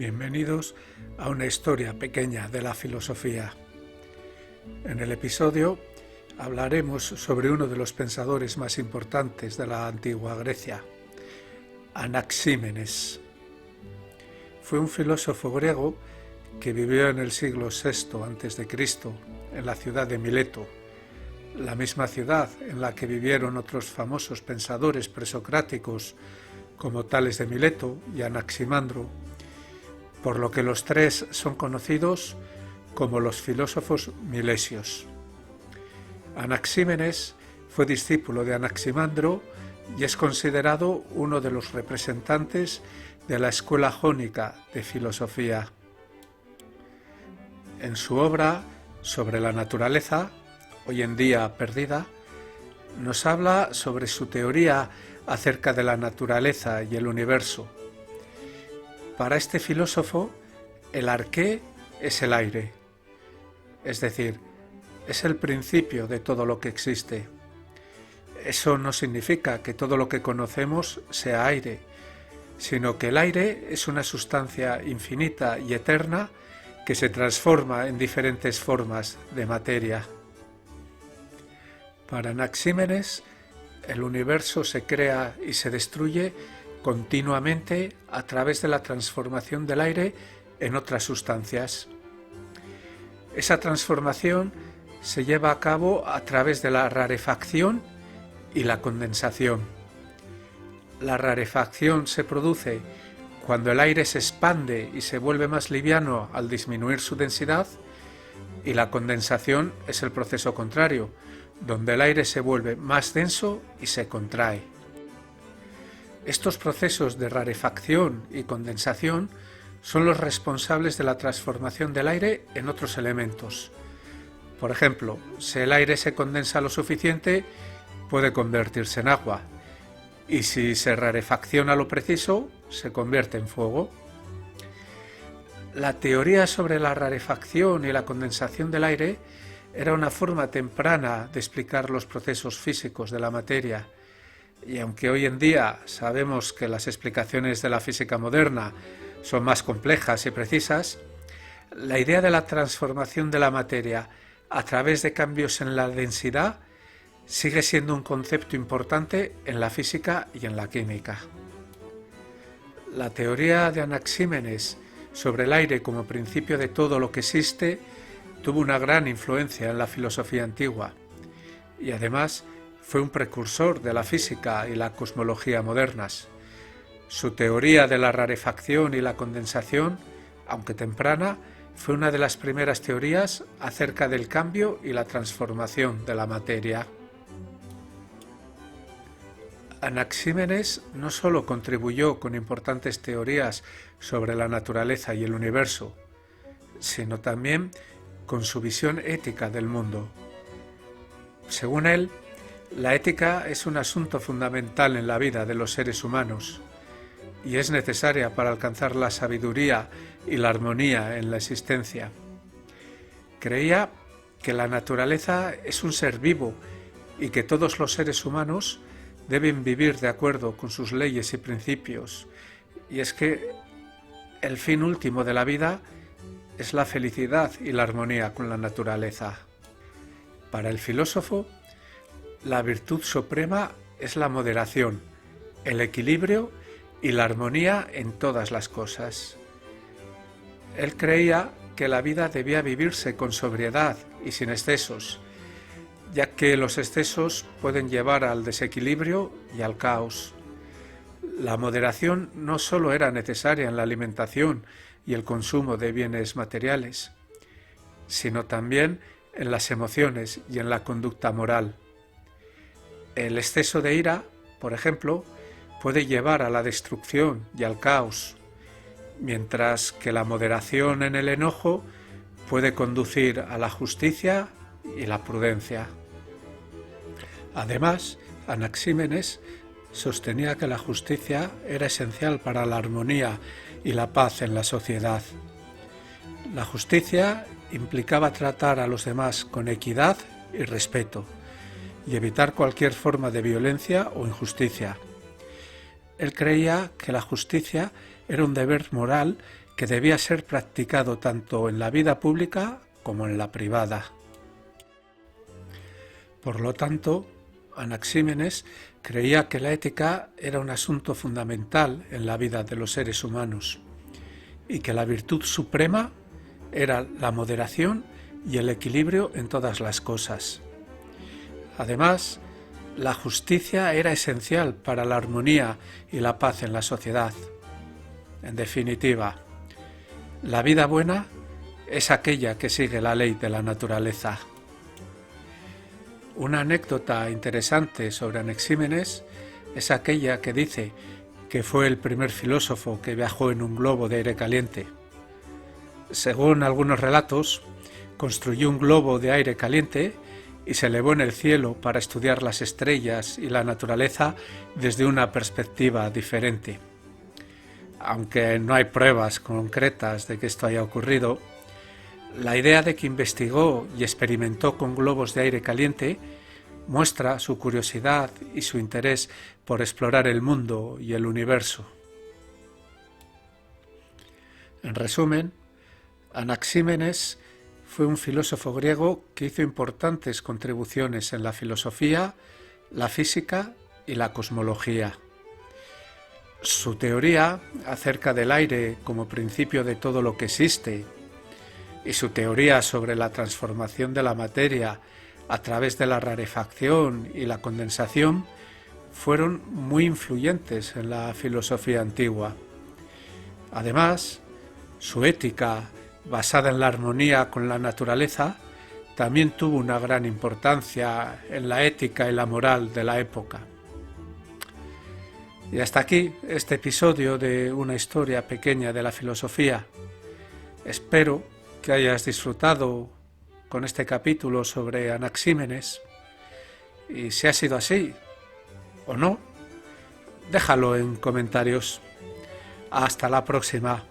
Bienvenidos a una historia pequeña de la filosofía. En el episodio hablaremos sobre uno de los pensadores más importantes de la antigua Grecia, Anaxímenes. Fue un filósofo griego que vivió en el siglo VI a.C. en la ciudad de Mileto, la misma ciudad en la que vivieron otros famosos pensadores presocráticos como Tales de Mileto y Anaximandro, por lo que los tres son conocidos como los filósofos milesios. Anaxímenes fue discípulo de Anaximandro y es considerado uno de los representantes de la escuela jónica de filosofía. En su obra sobre la naturaleza, hoy en día perdida, nos habla sobre su teoría acerca de la naturaleza y el universo. Para este filósofo, el arqué es el aire, es decir, es el principio de todo lo que existe. Eso no significa que todo lo que conocemos sea aire, sino que el aire es una sustancia infinita y eterna que se transforma en diferentes formas de materia. Para Anaxímenes, el universo se crea y se destruye continuamente a través de la transformación del aire en otras sustancias. Esa transformación se lleva a cabo a través de la rarefacción y la condensación. La rarefacción se produce cuando el aire se expande y se vuelve más liviano al disminuir su densidad, y la condensación es el proceso contrario, donde el aire se vuelve más denso y se contrae. Estos procesos de rarefacción y condensación son los responsables de la transformación del aire en otros elementos. Por ejemplo, si el aire se condensa lo suficiente, puede convertirse en agua, y si se rarefacciona lo preciso, se convierte en fuego. La teoría sobre la rarefacción y la condensación del aire era una forma temprana de explicar los procesos físicos de la materia, y aunque hoy en día sabemos que las explicaciones de la física moderna son más complejas y precisas, la idea de la transformación de la materia a través de cambios en la densidad sigue siendo un concepto importante en la física y en la química. La teoría de Anaxímenes sobre el aire como principio de todo lo que existe tuvo una gran influencia en la filosofía antigua y además fue un precursor de la física y la cosmología modernas. Su teoría de la rarefacción y la condensación, aunque temprana, fue una de las primeras teorías acerca del cambio y la transformación de la materia. Anaxímenes no solo contribuyó con importantes teorías sobre la naturaleza y el universo, sino también con su visión ética del mundo. Según él, la ética es un asunto fundamental en la vida de los seres humanos y es necesaria para alcanzar la sabiduría y la armonía en la existencia. Creía que la naturaleza es un ser vivo y que todos los seres humanos deben vivir de acuerdo con sus leyes y principios, y es que el fin último de la vida es la felicidad y la armonía con la naturaleza. Para el filósofo, la virtud suprema es la moderación, el equilibrio y la armonía en todas las cosas. Él creía que la vida debía vivirse con sobriedad y sin excesos, ya que los excesos pueden llevar al desequilibrio y al caos. La moderación no solo era necesaria en la alimentación y el consumo de bienes materiales, sino también en las emociones y en la conducta moral. El exceso de ira, por ejemplo, puede llevar a la destrucción y al caos, mientras que la moderación en el enojo puede conducir a la justicia y la prudencia. Además, Anaxímenes sostenía que la justicia era esencial para la armonía y la paz en la sociedad. La justicia implicaba tratar a los demás con equidad y respeto, y evitar cualquier forma de violencia o injusticia. Él creía que la justicia era un deber moral que debía ser practicado tanto en la vida pública como en la privada. Por lo tanto, Anaxímenes creía que la ética era un asunto fundamental en la vida de los seres humanos y que la virtud suprema era la moderación y el equilibrio en todas las cosas. Además, la justicia era esencial para la armonía y la paz en la sociedad. En definitiva, la vida buena es aquella que sigue la ley de la naturaleza. Una anécdota interesante sobre Anaxímenes es aquella que dice que fue el primer filósofo que viajó en un globo de aire caliente. Según algunos relatos, construyó un globo de aire caliente y se elevó en el cielo para estudiar las estrellas y la naturaleza desde una perspectiva diferente. Aunque no hay pruebas concretas de que esto haya ocurrido, la idea de que investigó y experimentó con globos de aire caliente muestra su curiosidad y su interés por explorar el mundo y el universo. En resumen, Anaxímenes fue un filósofo griego que hizo importantes contribuciones en la filosofía, la física y la cosmología. Su teoría acerca del aire como principio de todo lo que existe y su teoría sobre la transformación de la materia a través de la rarefacción y la condensación fueron muy influyentes en la filosofía antigua. Además, su ética, basada en la armonía con la naturaleza, también tuvo una gran importancia en la ética y la moral de la época. Y hasta aquí este episodio de una historia pequeña de la filosofía. Espero que hayas disfrutado con este capítulo sobre Anaxímenes, y si ha sido así o no, déjalo en comentarios. Hasta la próxima.